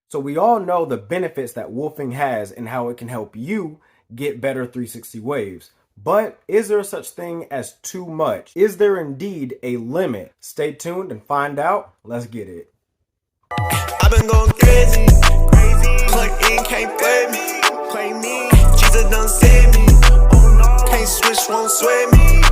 So we all know the benefits that wolfing has and how it can help you get better 360 waves. But is there such thing as too much? Is there indeed a limit? Stay tuned and find out. Let's get it. I've been going crazy. Plug in, can't play me. Jesus done saved me. Can't switch, won't sway me.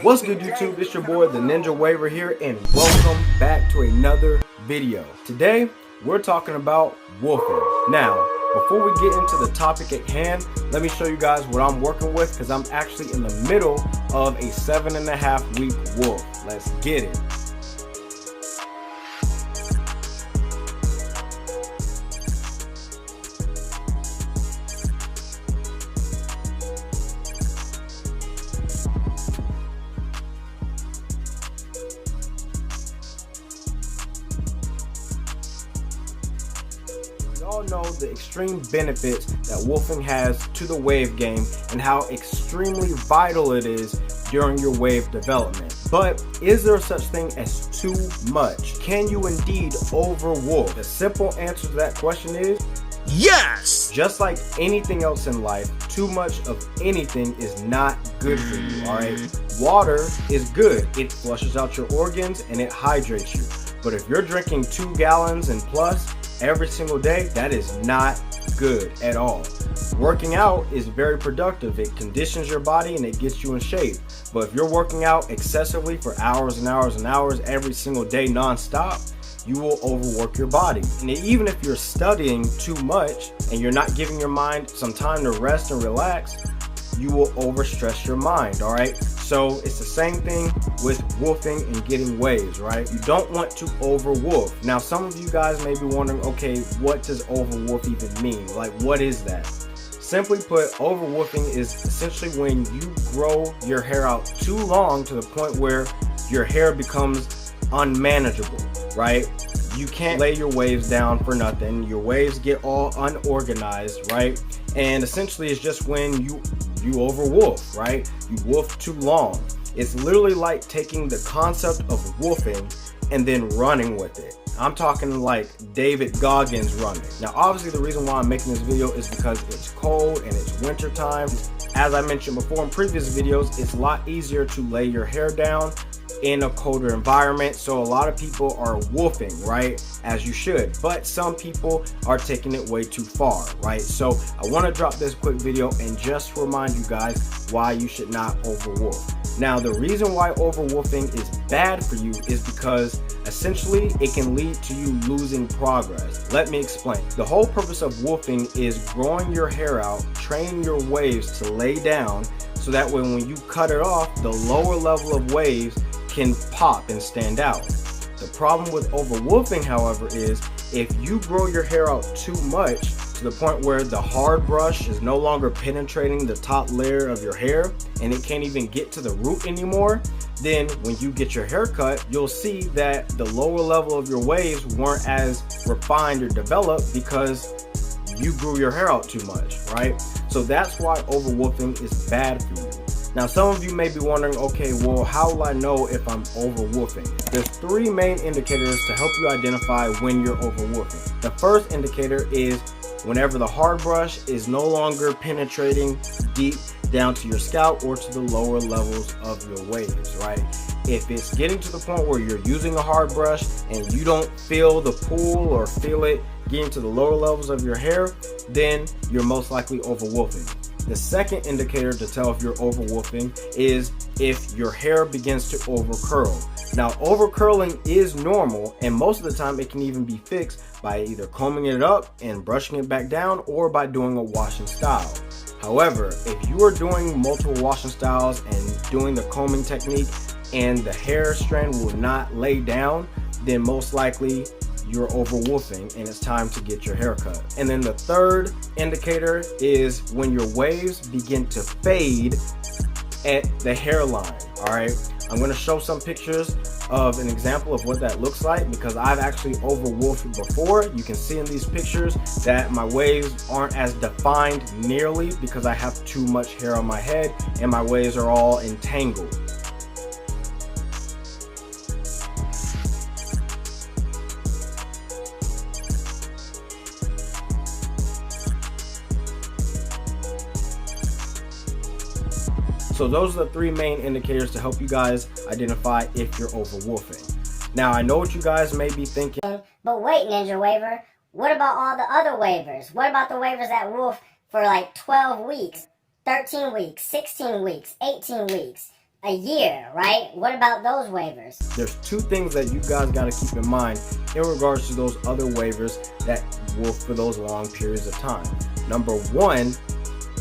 What's good, YouTube? It's your boy the Ninja Waver here, and welcome back to another video. Today we're talking about wolfing. Now, before we get into the topic at hand, let me show you guys what I'm working with, because I'm actually in the middle of a 7.5 week wolf. Let's get it. We all know the extreme benefits that wolfing has to the wave game and how extremely vital it is during your wave development. But is there such thing as too much? Can you indeed overwolf? The simple answer to that question is yes! Just like anything else in life, too much of anything is not good for you, alright? Water is good. It flushes out your organs and it hydrates you. But if you're drinking 2 gallons and plus every single day, that is not good at all. Working out is very productive. It conditions your body and it gets you in shape. But if you're working out excessively for hours and hours and hours every single day non-stop, you will overwork your body. And even if you're studying too much and you're not giving your mind some time to rest and relax, you will overstress your mind, all right? So it's the same thing with wolfing and getting waves, right? You don't want to overwolf. Now, some of you guys may be wondering, okay, what does overwolf even mean? Like, what is that? Simply put, overwolfing is essentially when you grow your hair out too long to the point where your hair becomes unmanageable, right? You can't lay your waves down for nothing. Your waves get all unorganized, right? And essentially it's just when you overwolf, right? You wolf too long. It's literally like taking the concept of wolfing and then running with it. I'm talking like David Goggins running. Now, obviously the reason why I'm making this video is because it's cold and it's winter time. As I mentioned before in previous videos, it's a lot easier to lay your hair down in a colder environment. So a lot of people are wolfing, right? As you should, but some people are taking it way too far, right? So I want to drop this quick video and just remind you guys why you should not overwolf. Now, the reason why overwolfing is bad for you is because essentially it can lead to you losing progress. Let me explain. The whole purpose of wolfing is growing your hair out, training your waves to lay down, so that way when you cut it off, the lower level of waves can pop and stand out. The problem with overwolfing, however, is if you grow your hair out too much to the point where the hard brush is no longer penetrating the top layer of your hair and it can't even get to the root anymore, then when you get your hair cut, you'll see that the lower level of your waves weren't as refined or developed because you grew your hair out too much, right? So that's why overwolfing is bad for you. Now, some of you may be wondering, okay, well, how will I know if I'm overwolfing? There's 3 main indicators to help you identify when you're overwolfing. The first indicator is whenever the hard brush is no longer penetrating deep down to your scalp or to the lower levels of your waves, right? If it's getting to the point where you're using a hard brush and you don't feel the pull or feel it getting to the lower levels of your hair, then you're most likely overwolfing. The second indicator to tell if you're overwolfing is if your hair begins to overcurl. Now, overcurling is normal, and most of the time it can even be fixed by either combing it up and brushing it back down or by doing a washing style. However, if you are doing multiple washing styles and doing the combing technique and the hair strand will not lay down, then most likely you're overwolfing and it's time to get your hair cut. And then the third indicator is when your waves begin to fade at the hairline. Alright, I'm going to show some pictures of an example of what that looks like because I've actually overwolfed before. You can see in these pictures that my waves aren't as defined nearly because I have too much hair on my head and my waves are all entangled. So those are the three main indicators to help you guys identify if you're overwolfing. Now I know what you guys may be thinking. But wait, Ninja Waver, what about all the other waivers? What about the waivers that wolf for like 12 weeks, 13 weeks, 16 weeks, 18 weeks, a year, right? What about those waivers? There's two things that you guys got to keep in mind in regards to those other waivers that wolf for those long periods of time. Number one,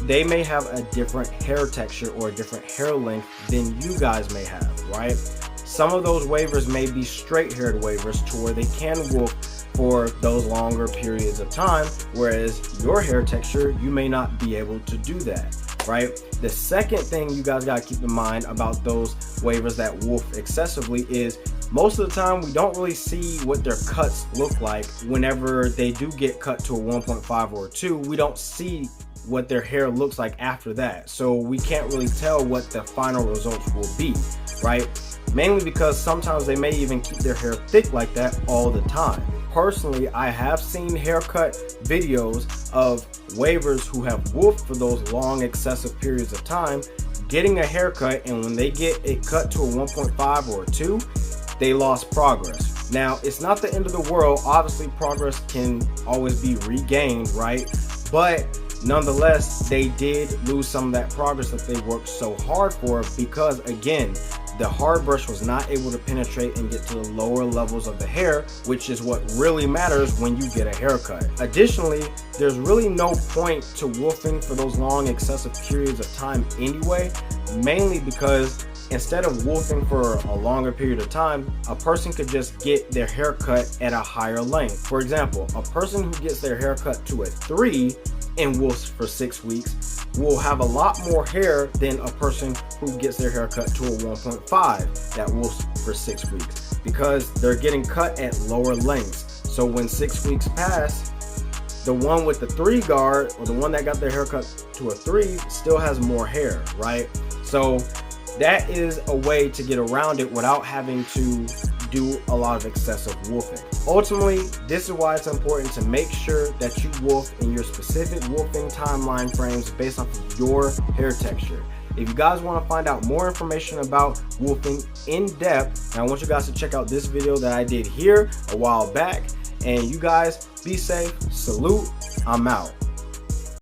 they may have a different hair texture or a different hair length than you guys may have, right? Some of those waivers may be straight-haired waivers to where they can wolf for those longer periods of time, whereas your hair texture, you may not be able to do that, right? The second thing you guys got to keep in mind about those waivers that wolf excessively is most of the time we don't really see what their cuts look like. Whenever they do get cut to a 1.5 or a 2, we don't see what their hair looks like after that, so we can't really tell what the final results will be, right? Mainly because sometimes they may even keep their hair thick like that all the time. Personally, I have seen haircut videos of waivers who have wolfed for those long excessive periods of time getting a haircut, and when they get it cut to a 1.5 or a 2, they lost progress. Now, it's not the end of the world. Obviously progress can always be regained, right? But nonetheless, they did lose some of that progress that they worked so hard for because, again, the hard brush was not able to penetrate and get to the lower levels of the hair, which is what really matters when you get a haircut. Additionally, there's really no point to wolfing for those long excessive periods of time anyway, mainly because instead of wolfing for a longer period of time, a person could just get their hair cut at a higher length. For example, a person who gets their hair cut to a 3 and wolfs for 6 weeks will have a lot more hair than a person who gets their hair cut to a 1.5 that wolfs for 6 weeks because they're getting cut at lower lengths. So when 6 weeks pass, the one with the 3 guard or the one that got their hair cut to a 3 still has more hair, right? So that is a way to get around it without having to do a lot of excessive wolfing. Ultimately, this is why it's important to make sure that you wolf in your specific wolfing timeline frames based off of your hair texture. If you guys want to find out more information about wolfing in depth, and I want you guys to check out this video that I did here a while back. And you guys be safe. Salute. I'm out.